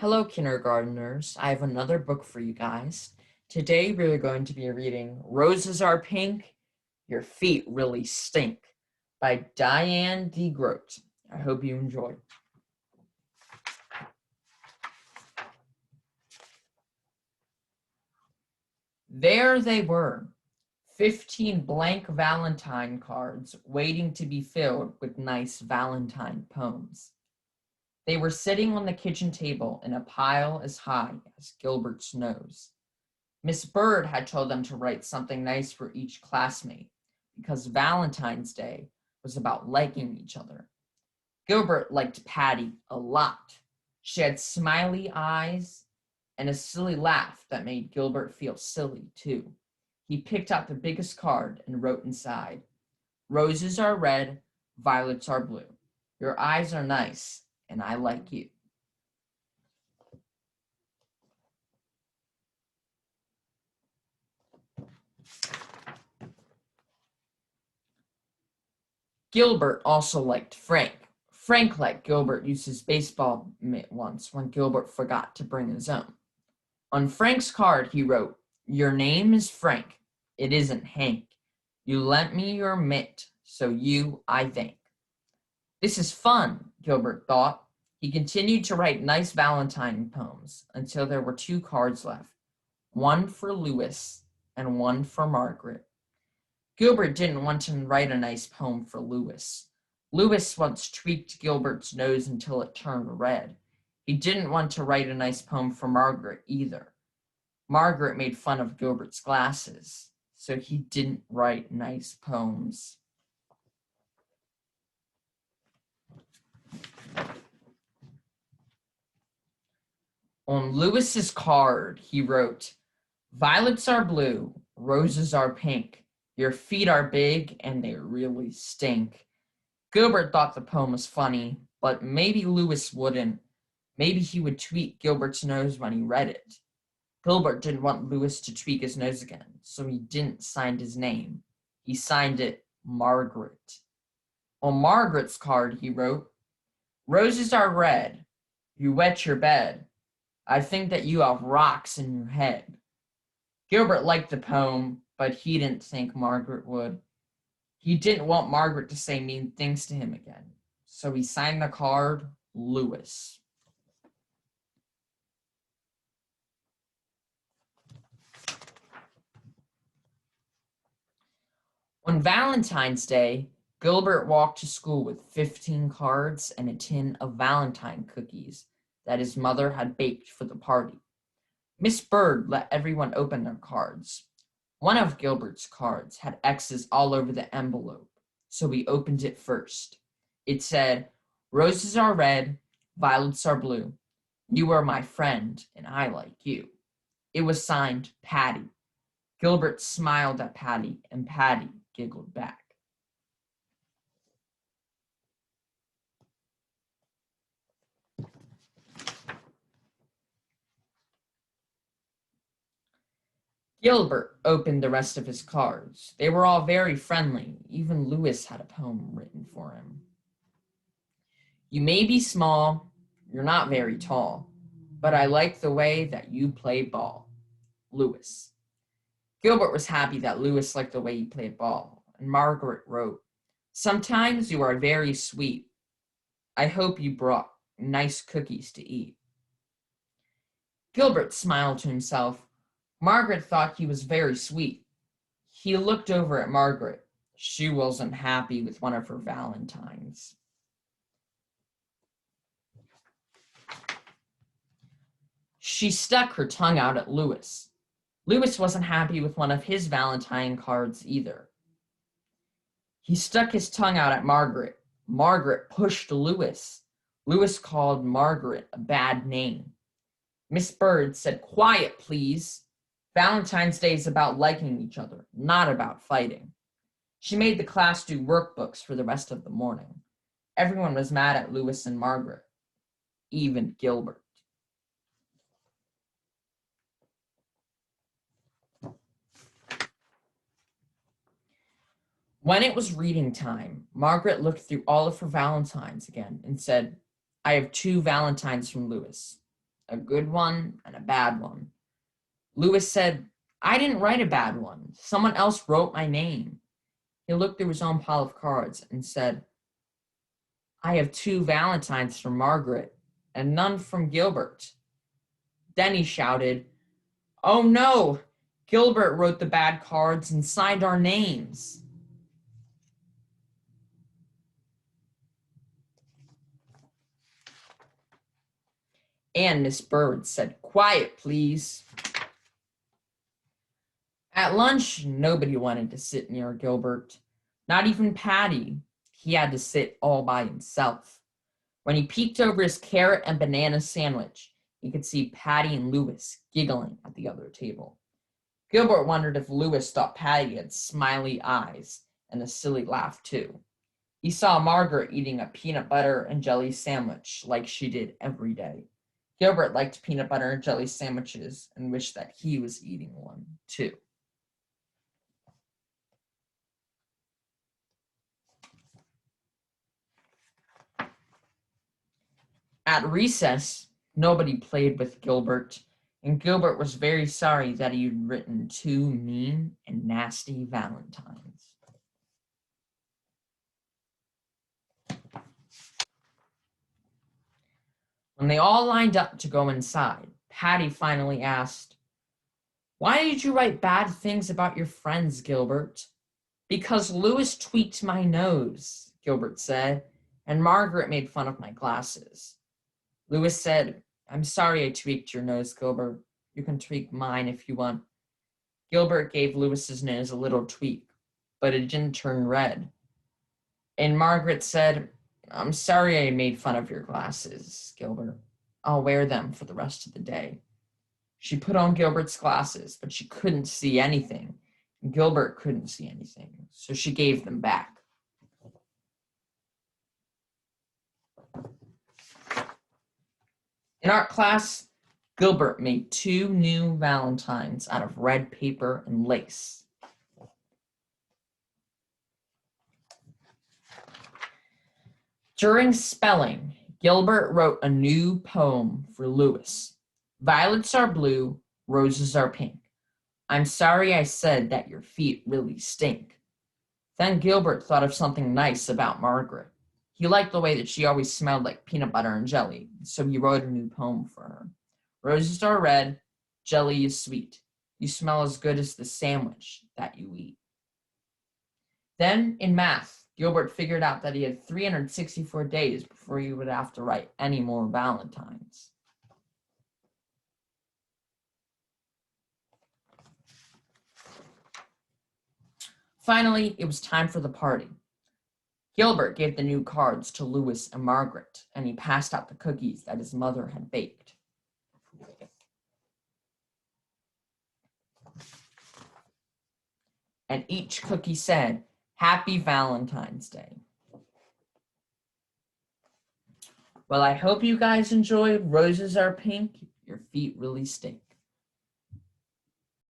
Hello, kindergarteners. I have another book for you guys. Today we're going to be reading Roses Are Pink, Your Feet Really Stink by Diane D. Grote. I hope you enjoy. There they were, 15 blank Valentine cards waiting to be filled with nice Valentine poems. They were sitting on the kitchen table in a pile as high as Gilbert's nose. Miss Bird had told them to write something nice for each classmate because Valentine's Day was about liking each other. Gilbert liked Patty a lot. She had smiley eyes and a silly laugh that made Gilbert feel silly, too. He picked out the biggest card and wrote inside, "Roses are red, violets are blue. Your eyes are nice, and I like you." Gilbert also liked Frank. Frank let Gilbert use his baseball mitt once when Gilbert forgot to bring his own. On Frank's card, he wrote, "Your name is Frank. It isn't Hank. You lent me your mitt, so you I thank." This is fun, Gilbert thought. He continued to write nice Valentine poems until there were two cards left, one for Louis and one for Margaret. Gilbert didn't want to write a nice poem for Louis. Louis once tweaked Gilbert's nose until it turned red. He didn't want to write a nice poem for Margaret either. Margaret made fun of Gilbert's glasses, so he didn't write nice poems. On Louis's card, he wrote, "Violets are blue, roses are pink. Your feet are big and they really stink." Gilbert thought the poem was funny, but maybe Louis wouldn't. Maybe he would tweak Gilbert's nose when he read it. Gilbert didn't want Louis to tweak his nose again, so he didn't sign his name. He signed it Margaret. On Margaret's card, he wrote, "Roses are red. You wet your bed. I think that you have rocks in your head." Gilbert liked the poem, but he didn't think Margaret would. He didn't want Margaret to say mean things to him again, so he signed the card Louis. On Valentine's Day, Gilbert walked to school with 15 cards and a tin of Valentine cookies that his mother had baked for the party. Miss Bird let everyone open their cards. One of Gilbert's cards had X's all over the envelope, so he opened it first. It said, "Roses are red, violets are blue. You are my friend, and I like you." It was signed Patty. Gilbert smiled at Patty, and Patty giggled back. Gilbert opened the rest of his cards. They were all very friendly. Even Louis had a poem written for him. "You may be small, you're not very tall, but I like the way that you play ball. Louis." Gilbert was happy that Louis liked the way he played ball, and Margaret wrote, "Sometimes you are very sweet. I hope you brought nice cookies to eat." Gilbert smiled to himself. Margaret thought he was very sweet. He looked over at Margaret. She wasn't happy with one of her Valentines. She stuck her tongue out at Louis. Louis wasn't happy with one of his Valentine cards either. He stuck his tongue out at Margaret. Margaret pushed Louis. Louis called Margaret a bad name. Miss Bird said, "Quiet, please. Valentine's Day is about liking each other, not about fighting." She made the class do workbooks for the rest of the morning. Everyone was mad at Louis and Margaret, even Gilbert. When it was reading time, Margaret looked through all of her Valentines again and said, "I have two Valentines from Louis. a good one and a bad one. Louis said, I didn't write a bad one. Someone else wrote my name. He looked through his own pile of cards and said, I have 2 valentines from Margaret and none from Gilbert. Then he shouted, oh no, Gilbert wrote the bad cards and signed our names. And Miss Bird said, quiet, please. At lunch, nobody wanted to sit near Gilbert, not even Patty. He had to sit all by himself. When he peeked over his carrot and banana sandwich, he could see Patty and Louis giggling at the other table. Gilbert wondered if Louis thought Patty had smiley eyes and a silly laugh too. He saw Margaret eating a peanut butter and jelly sandwich like she did every day. Gilbert liked peanut butter and jelly sandwiches and wished that he was eating one too. At recess, nobody played with Gilbert, and Gilbert was very sorry that he had written 2 mean and nasty valentines. When they all lined up to go inside, Patty finally asked, why did you write bad things about your friends, Gilbert? Because Louis tweaked my nose, Gilbert said, and Margaret made fun of my glasses. Louis said, I'm sorry I tweaked your nose, Gilbert. You can tweak mine if you want. Gilbert gave Louis's nose a little tweak, but it didn't turn red. And Margaret said, I'm sorry I made fun of your glasses, Gilbert. I'll wear them for the rest of the day. She put on Gilbert's glasses, but she couldn't see anything. And Gilbert couldn't see anything, so she gave them back. In art class, Gilbert made 2 new valentines out of red paper and lace. During spelling, Gilbert wrote a new poem for Louis. Violets are blue, roses are pink. I'm sorry I said that your feet really stink. Then Gilbert thought of something nice about Margaret. He liked the way that she always smelled like peanut butter and jelly, so he wrote a new poem for her. Roses are red, jelly is sweet. You smell as good as the sandwich that you eat. Then, in math, Gilbert figured out that he had 364 days before he would have to write any more valentines. Finally, it was time for the party. Gilbert gave the new cards to Louis and Margaret, and he passed out the cookies that his mother had baked. And each cookie said, Happy Valentine's Day. Well, I hope you guys enjoyed Roses Are Pink, Your Feet Really Stink.